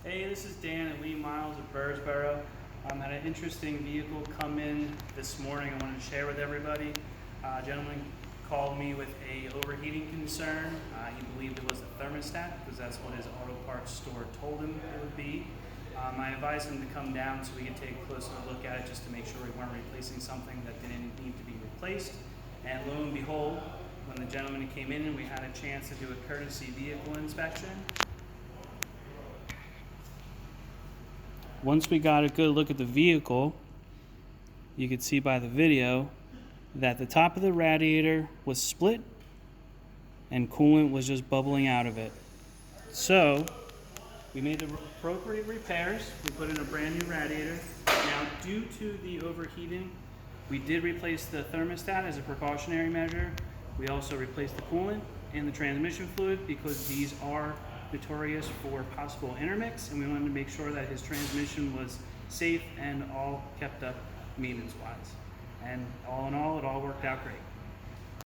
Hey, this is Dan and Lee Myles at Birdsboro. Had an interesting vehicle come in this morning I wanted to share with everybody. A gentleman called me with a overheating concern. He believed it was the thermostat because that's what his auto parts store told him it would be. I advised him to come down so we could take a closer look at it just to make sure we weren't replacing something that didn't need to be replaced. And lo and behold, when the gentleman came in and we had a chance to do a courtesy vehicle inspection, once we got a good look at the vehicle, you could see by the video that the top of the radiator was split and coolant was just bubbling out of it. So we made the appropriate repairs. We put in a brand new radiator. Now, due to the overheating, we did replace the thermostat as a precautionary measure. We also replaced the coolant and the transmission fluid because these are notorious for possible intermix, and we wanted to make sure that his transmission was safe and all kept up maintenance-wise. And all in all, it all worked out great.